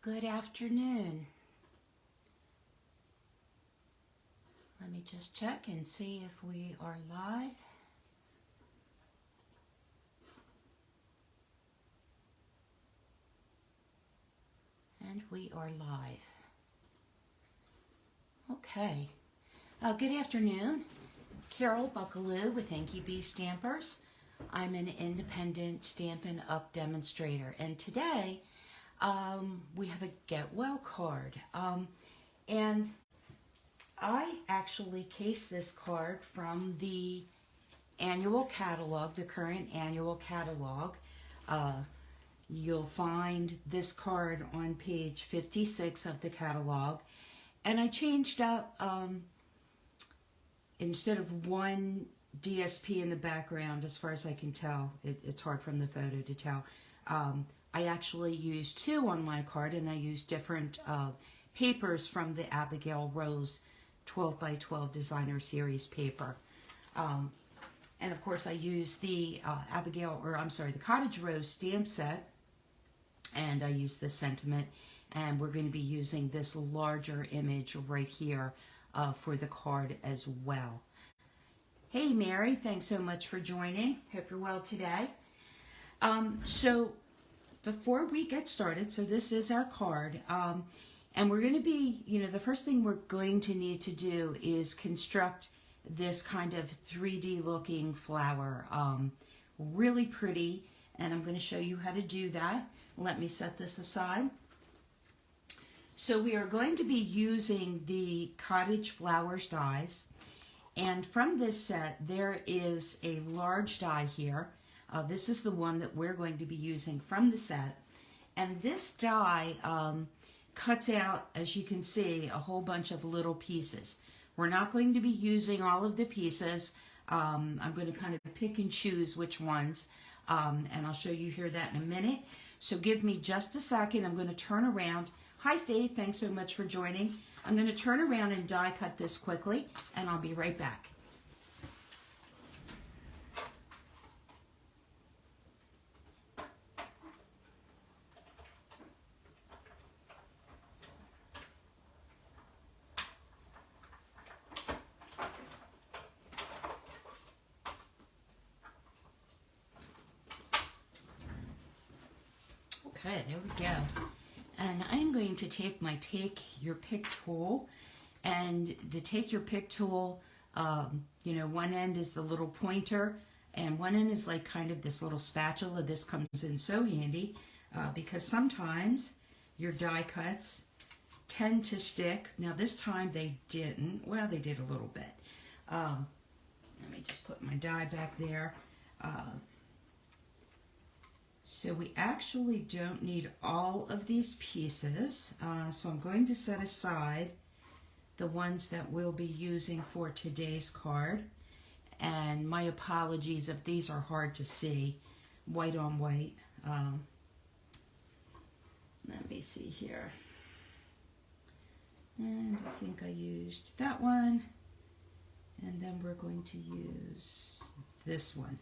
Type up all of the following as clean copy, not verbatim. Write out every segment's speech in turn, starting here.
Good afternoon. Let me just check and see if we are live. And we are live. Okay. Good afternoon. Carol Buckalew with Inky Bee Stampers. I'm an independent Stampin' Up demonstrator, and today we have a Get Well card. And I actually cased this card from the annual catalog, the current annual catalog. You'll find this card on page 56 of the catalog. And I changed up, instead of one DSP in the background, as far as I can tell, it's hard from the photo to tell. I actually used two on my card, and I used different papers from the Abigail Rose 12 by 12 Designer Series paper. And of course I used the the Cottage Rose stamp set, and I used the sentiment, and we're going to be using this larger image right here for the card as well. Hey Mary, thanks so much for joining. Hope you're well today. So before we get started, so this is our card, and we're going to be, the first thing we're going to need to do is construct this kind of 3D looking flower. Really pretty, and I'm going to show you how to do that. Let me set this aside. So we are going to be using the Cottage Flowers dies, and from this set there is a large die here. This is the one that we're going to be using from the set, and this die cuts out, as you can see, a whole bunch of little pieces. We're not going to be using all of the pieces. I'm going to kind of pick and choose which ones, and I'll show you here that in a minute. So give me just a second. I'm going to turn around. Hi Faith, thanks so much for joining. I'm going to turn around and die cut this quickly, and I'll be right back. Okay, there we go. And I'm going to take my Take Your Pick tool, and the Take Your Pick tool, one end is the little pointer, and one end is like kind of this little spatula. This comes in so handy because sometimes your die cuts tend to stick. Now this time they didn't. Well, they did a little bit. Let me just put my die back there. So we actually don't need all of these pieces, so I'm going to set aside the ones that we'll be using for today's card. And my apologies if these are hard to see, white on white. Let me see here. And I think I used that one. And then we're going to use this one.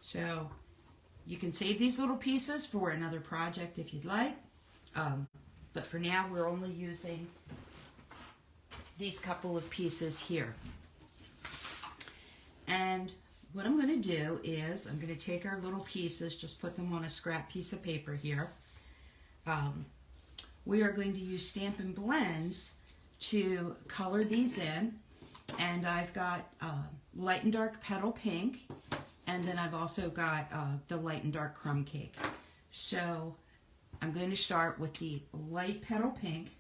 So you can save these little pieces for another project if you'd like, but for now we're only using these couple of pieces here. And what I'm going to do is I'm going to take our little pieces, just put them on a scrap piece of paper here. We are going to use Stampin' Blends to color these in, and I've got light and dark petal pink, and then I've also got the light and dark crumb cake. So I'm going to start with the light petal pink.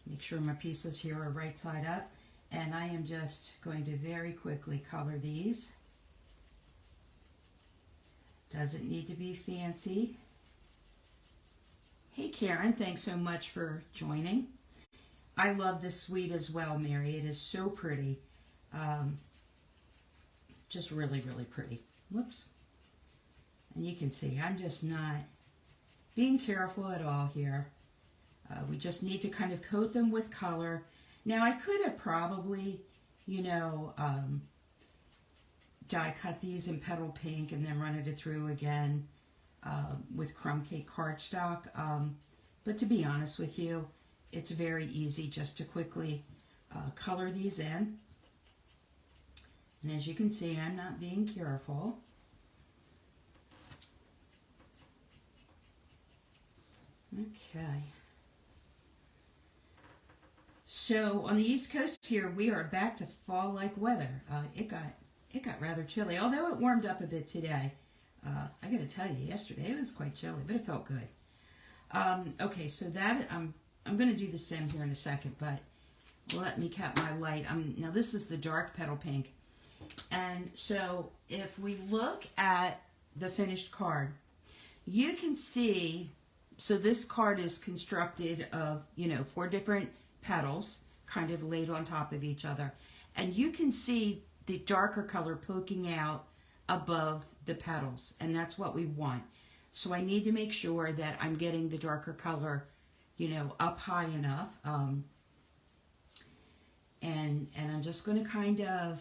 Make sure my pieces here are right side up. And I am just going to very quickly color these. Doesn't need to be fancy. Hey Karen, thanks so much for joining. I love this suite as well, Mary. It is so pretty. Just really, really pretty. Whoops. And you can see I'm just not being careful at all here. We just need to kind of coat them with color. Now I could have probably, die cut these in petal pink and then run it through again with crumb cake cardstock. But to be honest with you, it's very easy just to quickly color these in. And as you can see, I'm not being careful. Okay. So on the East Coast here, we are back to fall-like weather. It got rather chilly, although it warmed up a bit today. I got to tell you, yesterday it was quite chilly, but it felt good. Okay, so that I'm going to do the stem here in a second, but let me cap my light. Now this is the dark petal pink, and so if we look at the finished card, you can see. So this card is constructed of 4 different petals kind of laid on top of each other, and you can see the darker color poking out above the petals, and that's what we want. So I need to make sure that I'm getting the darker color up high enough, and I'm just going to kind of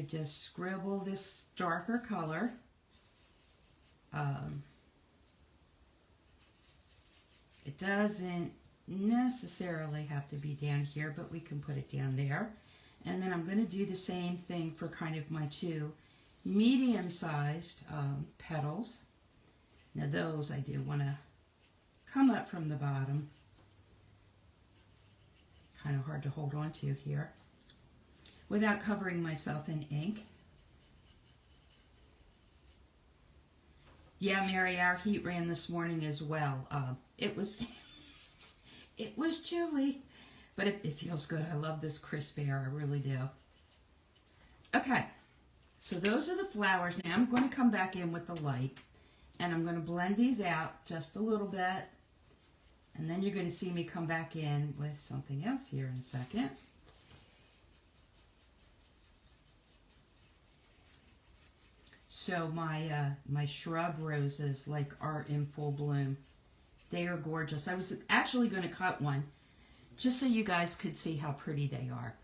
just scribble this darker color. It doesn't necessarily have to be down here, but we can put it down there. And then I'm going to do the same thing for kind of my 2 medium-sized petals. Now those I do want to come up from the bottom. Kind of hard to hold on to here without covering myself in ink. Yeah, Mary, our heat ran this morning as well. It was chilly, but it feels good. I love this crisp air. I really do. Okay, so those are the flowers. Now I'm going to come back in with the light, and I'm going to blend these out just a little bit, and then you're going to see me come back in with something else here in a second. So my shrub roses are in full bloom. They are gorgeous. I was actually going to cut one just so you guys could see how pretty they are.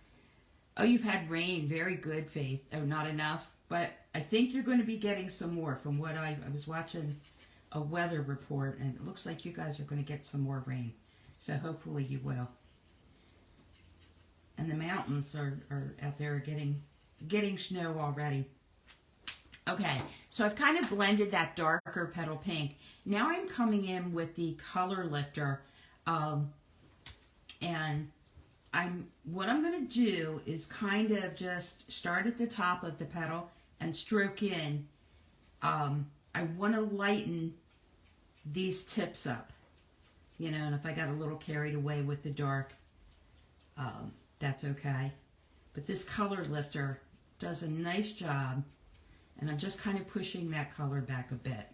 Oh, you've had rain. Very good, Faith. Oh, not enough. But I think you're going to be getting some more from what I was watching a weather report, and it looks like you guys are going to get some more rain. So hopefully you will. And the mountains are out there getting snow already. Okay, so I've kind of blended that darker petal pink. Now I'm coming in with the color lifter, and what I'm going to do is kind of just start at the top of the petal and stroke in. I want to lighten these tips up, and if I got a little carried away with the dark, that's okay. But this color lifter does a nice job. And I'm just kind of pushing that color back a bit.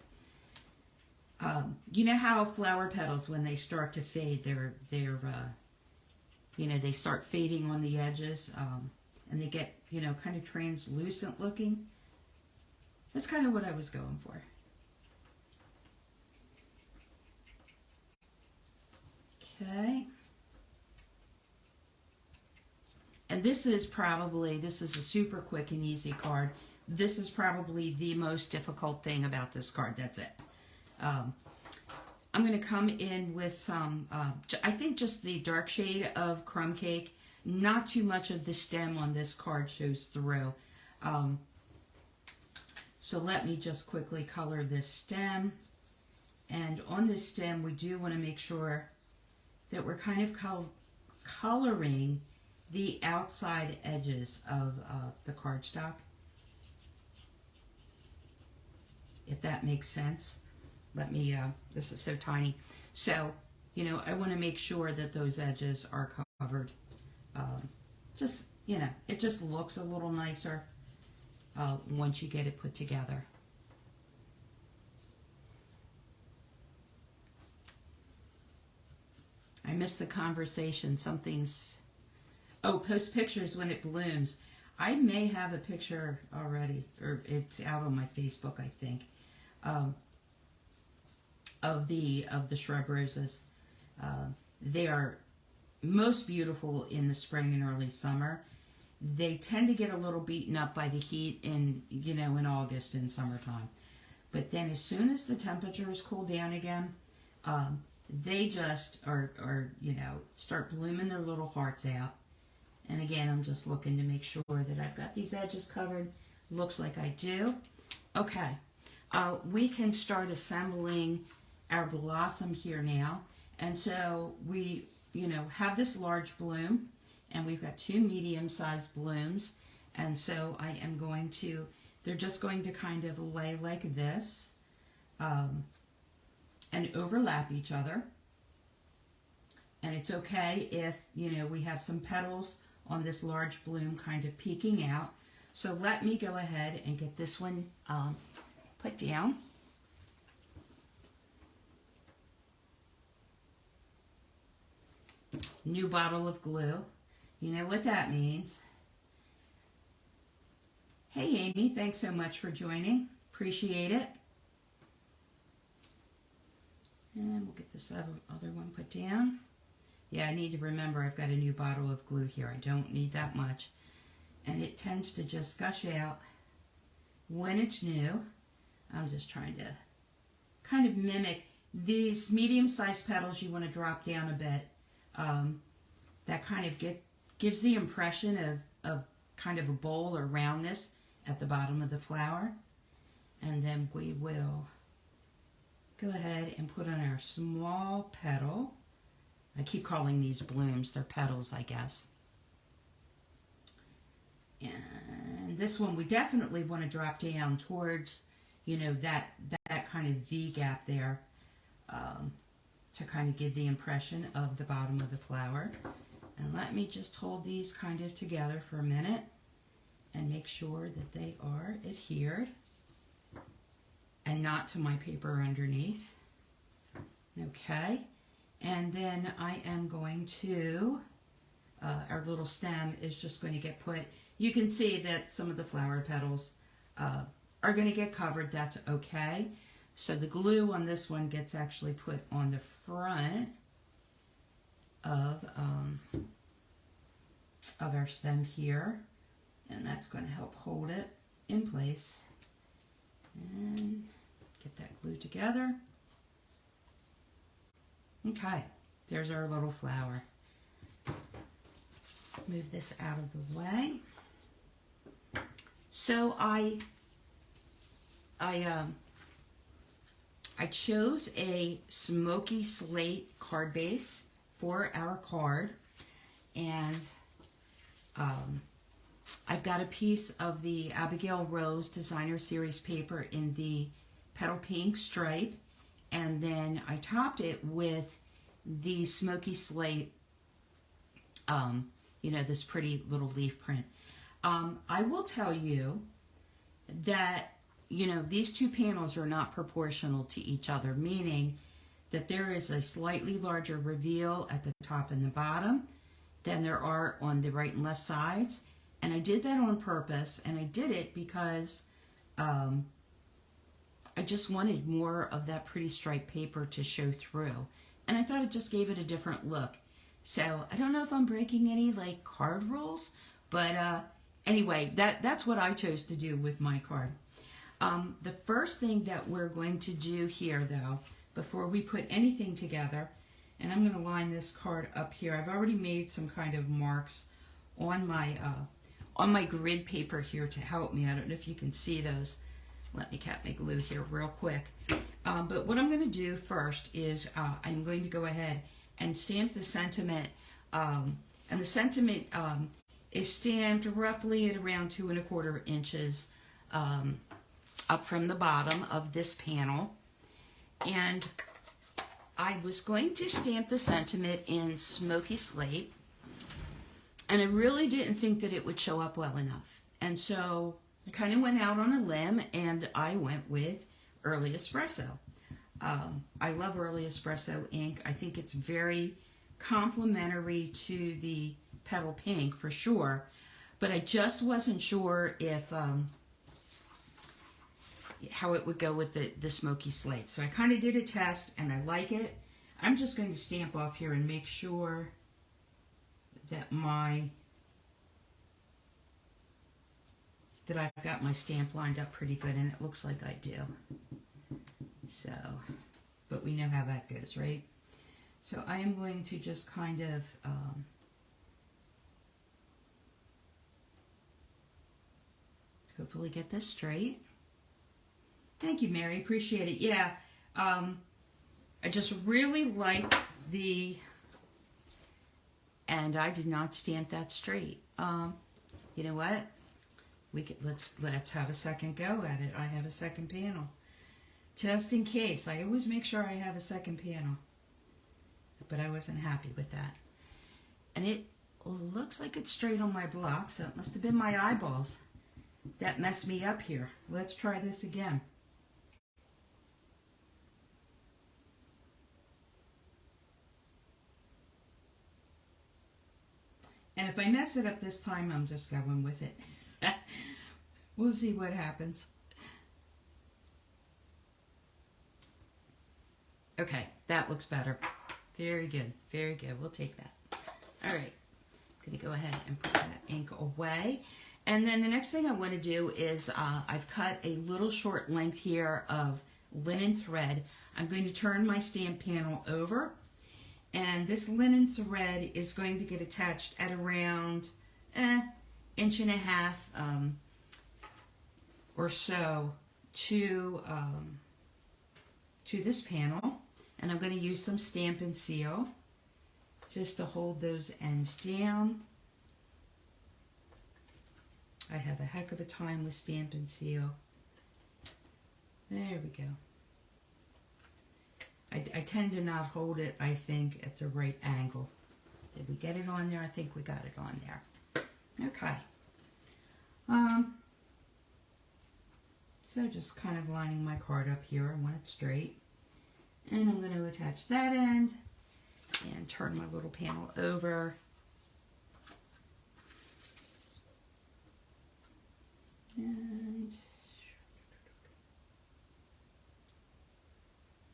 You know how flower petals, when they start to fade, they start fading on the edges, and they get, kind of translucent looking. That's kind of what I was going for. Okay. And this is a super quick and easy card. This is probably the most difficult thing about this card. That's it. I'm going to come in with some, I think just the dark shade of Crumb Cake. Not too much of the stem on this card shows through. So let me just quickly color this stem. And on this stem, we do want to make sure that we're kind of coloring the outside edges of the cardstock. If that makes sense. Let me, this is so tiny. So, I want to make sure that those edges are covered. It just looks a little nicer once you get it put together. I missed the conversation. Post pictures when it blooms. I may have a picture already, or it's out on my Facebook, I think. Of the shrub roses. They are most beautiful in the spring and early summer. They tend to get a little beaten up by the heat in August and summertime. But then as soon as the temperatures cool down again, they just are, you know, start blooming their little hearts out. And again, I'm just looking to make sure that I've got these edges covered. Looks like I do. Okay, we can start assembling our blossom here now. And so we, you know, have this large bloom, and we've got two medium-sized blooms. And so I am going to, they're just going to kind of lay like this and overlap each other. And it's okay if, you know, we have some petals on this large bloom kind of peeking out. So let me go ahead and get this one put down. New bottle of glue. You know what that means. Hey Amy, thanks so much for joining. Appreciate it. And we'll get this other one put down. Yeah, I need to remember I've got a new bottle of glue here. I don't need that much. And it tends to just gush out when it's new. I'm just trying to kind of mimic these medium-sized petals. You want to drop down a bit. That kind of gives the impression of kind of a bowl or roundness at the bottom of the flower. And then we will go ahead and put on our small petal. I keep calling these blooms, they're petals, I guess. And this one we definitely want to drop down towards, you know, that kind of V gap there, to kind of give the impression of the bottom of the flower. And let me just hold these kind of together for a minute and make sure that they are adhered and not to my paper underneath. Okay. And then I am going to, our little stem is just going to get put, you can see that some of the flower petals are going to get covered. That's okay. So the glue on this one gets actually put on the front of our stem here. And that's going to help hold it in place. And get that glue together. Okay, there's our little flower. Move this out of the way. So I chose a smoky slate card base for our card, and I've got a piece of the Abigail Rose Designer Series paper in the petal pink stripe, and then I topped it with the smoky slate, you know, this pretty little leaf print. I will tell you that, you know, these two panels are not proportional to each other, meaning that there is a slightly larger reveal at the top and the bottom than there are on the right and left sides. And I did that on purpose, and I did it because I just wanted more of that pretty striped paper to show through. And I thought it just gave it a different look. So I don't know if I'm breaking any like card rules, but anyway, that's what I chose to do with my card. The first thing that we're going to do here, though, before we put anything together, and I'm going to line this card up here. I've already made some kind of marks on my grid paper here to help me. I don't know if you can see those. Let me cap my glue here real quick. But what I'm going to do first is I'm going to go ahead and stamp the sentiment. And the sentiment is stamped roughly at around 2 1/4 inches up from the bottom of this panel. And I was going to stamp the sentiment in smoky slate. And I really didn't think that it would show up well enough. And so I kind of went out on a limb and I went with Early Espresso. I love Early Espresso ink. I think it's very complementary to the petal pink for sure. But I just wasn't sure if how it would go with the smoky slate. So I kind of did a test and I like it. I'm just going to stamp off here and make sure that I've got my stamp lined up pretty good, and it looks like I do. So but we know how that goes, right? So I am going to just kind of hopefully get this straight. Thank you, Mary. Appreciate it. Yeah, I just really like the, and I did not stamp that straight. You know what? We could, let's have a second go at it. I have a second panel, just in case. I always make sure I have a second panel, but I wasn't happy with that. And it looks like it's straight on my block, so it must have been my eyeballs that messed me up here. Let's try this again. And if I mess it up this time, I'm just going with it. We'll see what happens. Okay, that looks better. Very good, very good. We'll take that. All right, I'm gonna go ahead and put that ink away. And then the next thing I want to do is I've cut a little short length here of linen thread. I'm going to turn my stamp panel over, and this linen thread is going to get attached at around 1.5 inches or so to this panel. And I'm going to use some Stampin' Seal just to hold those ends down. I have a heck of a time with Stampin' Seal. There we go. I tend to not hold it, I think, at the right angle. Did we get it on there? I think we got it on there. Okay. So just kind of lining my card up here. I want it straight. And I'm going to attach that end and turn my little panel over.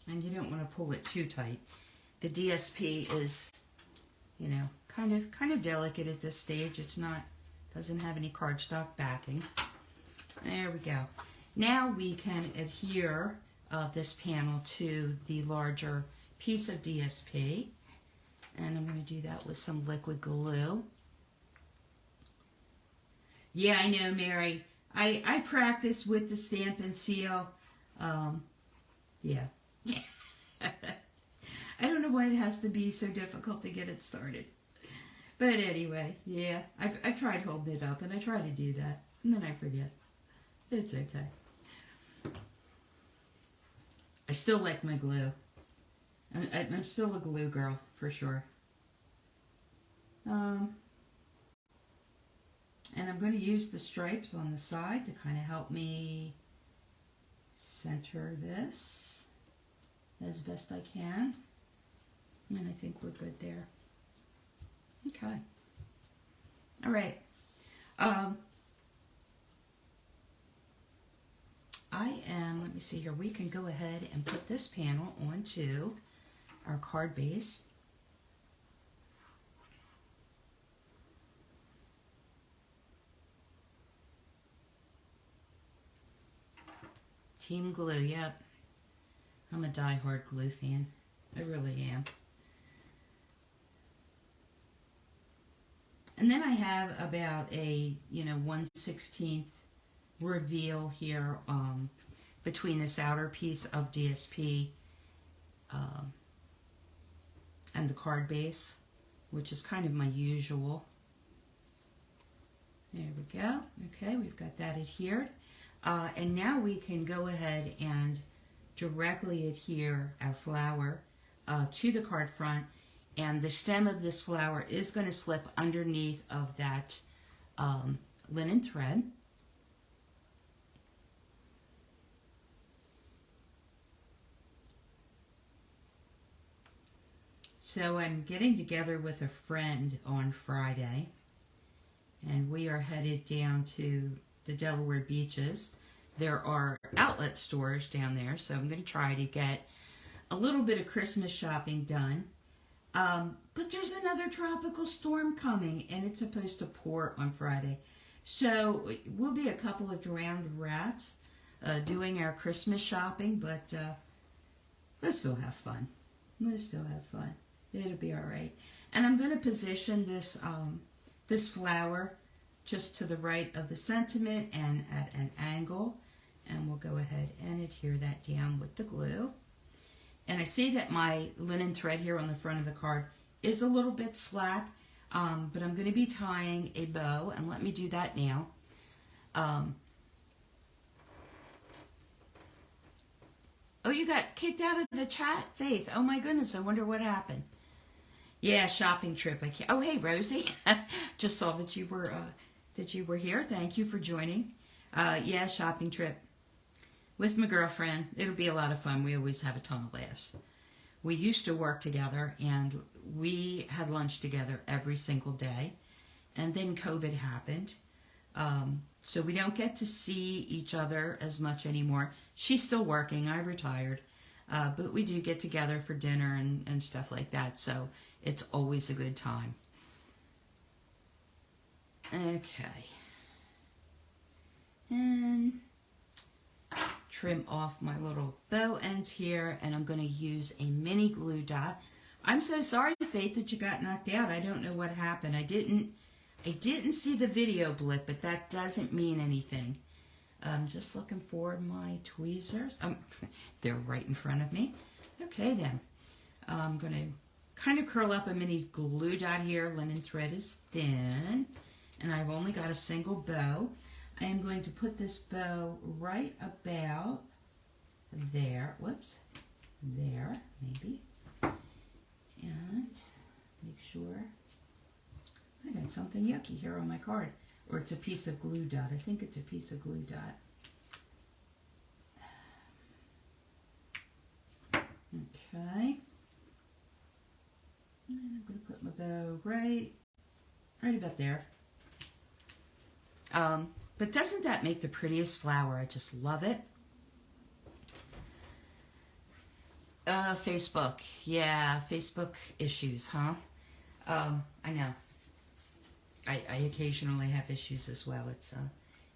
And you don't want to pull it too tight. The DSP is, you know, kind of delicate at this stage. It's not, doesn't have any cardstock backing. There we go. Now we can adhere this panel to the larger piece of DSP. And I'm going to do that with some liquid glue. Yeah, I know, Mary. I practice with the Stampin' Seal. Yeah. I don't know why it has to be so difficult to get it started. But anyway, yeah, I've tried holding it up, and I try to do that, and then I forget. It's okay. I still like my glue. I'm still a glue girl, for sure. And I'm going to use the stripes on the side to kind of help me center this as best I can. And I think we're good there. Okay. All right. Let me see here, we can go ahead and put this panel onto our card base. Team Glue, yep. I'm a die-hard glue fan. I really am. And then I have about a, 1/16 reveal here between this outer piece of DSP and the card base, which is kind of my usual. There we go. Okay, we've got that adhered. And now we can go ahead and directly adhere our flower to the card front, and the stem of this flower is going to slip underneath of that linen thread. So I'm getting together with a friend on Friday, and we are headed down to the Delaware beaches. There are outlet stores down there, so I'm going to try to get a little bit of Christmas shopping done. But there's another tropical storm coming, and it's supposed to pour on Friday. So we'll be a couple of drowned rats doing our Christmas shopping, but let's still have fun. Let's still have fun. It'll be all right. And I'm going to position this this flower just to the right of the sentiment and at an angle. And we'll go ahead and adhere that down with the glue. And I see that my linen thread here on the front of the card is a little bit slack, but I'm going to be tying a bow, and let me do that now. Oh, you got kicked out of the chat, Faith. Oh my goodness, I wonder what happened. Yeah, shopping trip. I can't. Oh, hey, Rosie. Just saw that you were here. Thank you for joining. Yeah, shopping trip with my girlfriend. It'll be a lot of fun. We always have a ton of laughs. We used to work together, and we had lunch together every single day. And then COVID happened. So we don't get to see each other as much anymore. She's still working. I retired. But we do get together for dinner and stuff like that. So it's always a good time. Okay. And trim off my little bow ends here. And I'm going to use a mini glue dot. I'm so sorry, Faith, that you got knocked out. I don't know what happened. I didn't see the video blip, but that doesn't mean anything. I'm just looking for my tweezers. They're right in front of me. Okay, then. I'm going to kind of curl up a mini glue dot here. Linen thread is thin, and I've only got a single bow. I am going to put this bow right about there. Whoops. There, maybe. And make sure. I got something yucky here on my card. Or it's a piece of glue dot. I think it's a piece of glue dot. Okay. And I'm going to put my bow right about there. But doesn't that make the prettiest flower? I just love it. Facebook. Yeah, Facebook issues, huh? I know. I occasionally have issues as well.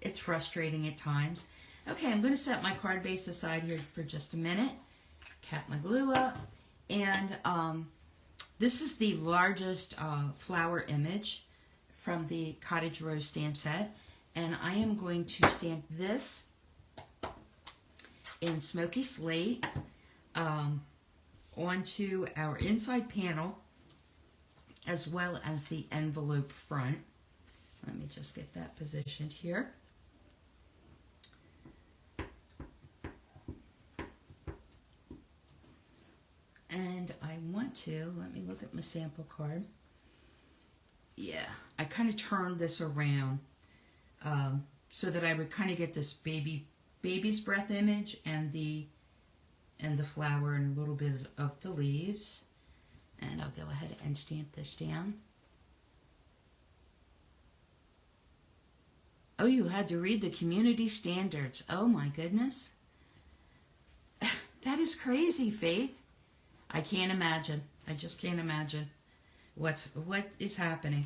It's frustrating at times. Okay, I'm going to set my card base aside here for just a minute. Cap my glue up. And this is the largest flower image from the Cottage Rose stamp set. And I am going to stamp this in Smoky Slate onto our inside panel, as well as the envelope front. Let me just get that positioned here. And I want to, let me look at my sample card. Yeah, I kind of turned this around so that I would kind of get this baby's breath image and the flower and a little bit of the leaves. And I'll go ahead and stamp this down. Oh, you had to read the community standards. Oh my goodness. That is crazy, Faith. I can't imagine. I just can't imagine what is happening.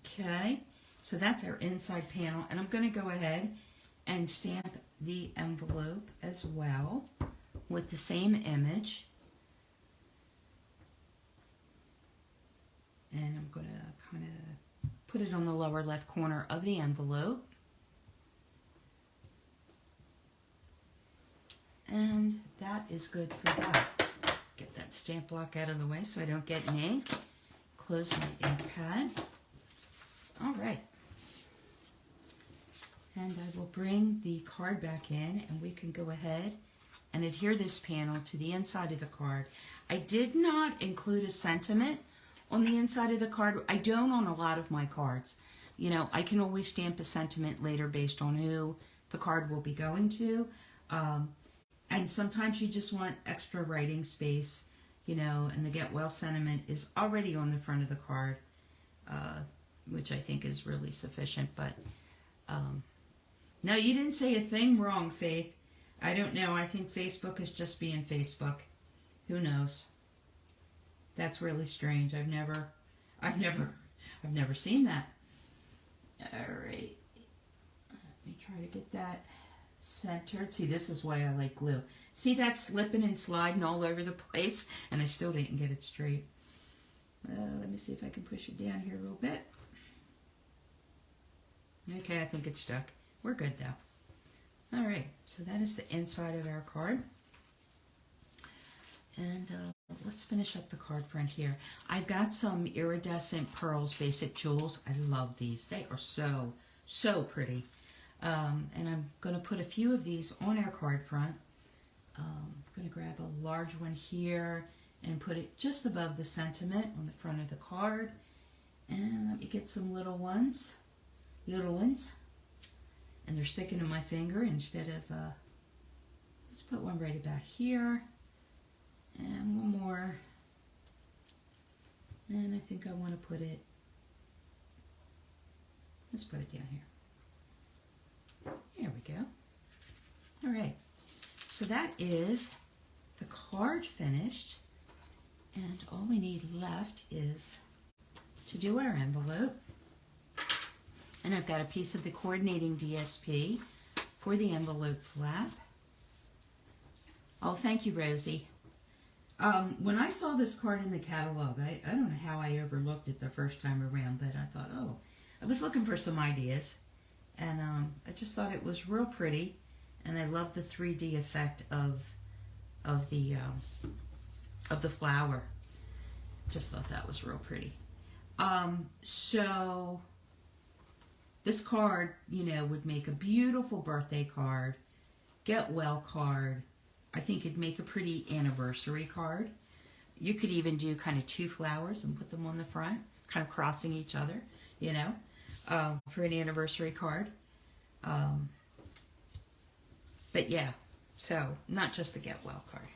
Okay, so that's our inside panel. And I'm going to go ahead and stamp the envelope as well with the same image. And I'm going to kind of put it on the lower left corner of the envelope. And that is good for that. Get that stamp block out of the way so I don't get any ink. Close my ink pad. All right. And I will bring the card back in, and we can go ahead and adhere this panel to the inside of the card. I did not include a sentiment on the inside of the card. I don't on a lot of my cards. You know, I can always stamp a sentiment later based on who the card will be going to. And sometimes you just want extra writing space, you know, and the Get Well sentiment is already on the front of the card, which I think is really sufficient. But no, you didn't say a thing wrong, Faith. I don't know. I think Facebook is just being Facebook. Who knows? That's really strange. I've never seen that. All right. Let me try to get that centered. See, this is why I like glue. See that slipping and sliding all over the place? And I still didn't get it straight. Let me see if I can push it down here a little bit. Okay, I think it's stuck. We're good though. All right, so that is the inside of our card. And let's finish up the card front here. I've got some iridescent pearls, basic jewels. I love these. They are so, so pretty. And I'm going to put a few of these on our card front. I'm going to grab a large one here and put it just above the sentiment on the front of the card. And let me get some little ones. And they're sticking to my finger instead of, let's put one right about here. And one more. And I think I want to put it, let's put it down here. There we go. All right. So that is the card finished. And all we need left is to do our envelope. And I've got a piece of the coordinating DSP for the envelope flap. Oh, thank you, Rosie. When I saw this card in the catalog, I don't know how I overlooked it the first time around, but I thought, oh, I was looking for some ideas. And I just thought it was real pretty. And I love the 3D effect of the flower. Just thought that was real pretty. So this card, you know, would make a beautiful birthday card, get well card. I think it'd make a pretty anniversary card. You could even do kind of 2 flowers and put them on the front, kind of crossing each other, you know, for an anniversary card. But yeah, so not just the get well card.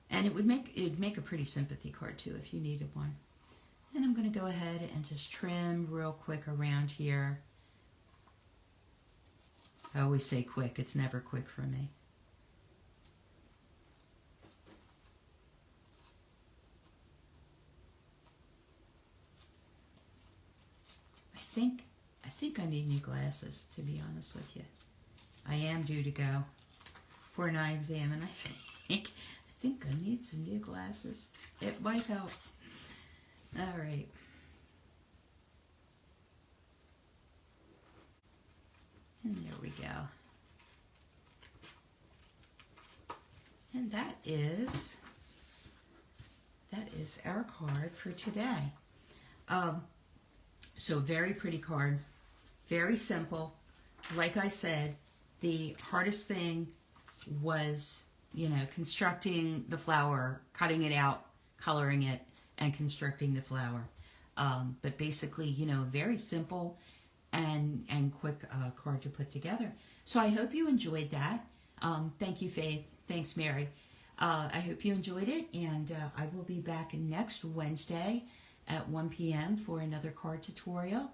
And it'd make a pretty sympathy card too if you needed one. And I'm going to go ahead and just trim real quick around here. I always say quick. It's never quick for me. I think I need new glasses, to be honest with you. I am due to go for an eye exam, and I think I need some new glasses. It might help. All right. And there we go. And that is our card for today. So very pretty card, very simple. Like I said, the hardest thing was, you know, constructing the flower, cutting it out, coloring it, and constructing the flower. But basically, you know, very simple and quick card to put together. So I hope you enjoyed that. Thank you, Faith. Thanks, Mary. I hope you enjoyed it, and I will be back next Wednesday at 1 p.m. for another card tutorial.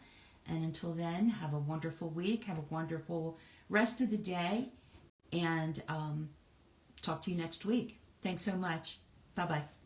And until then, have a wonderful week. Have a wonderful rest of the day, and talk to you next week. Thanks so much. Bye-bye.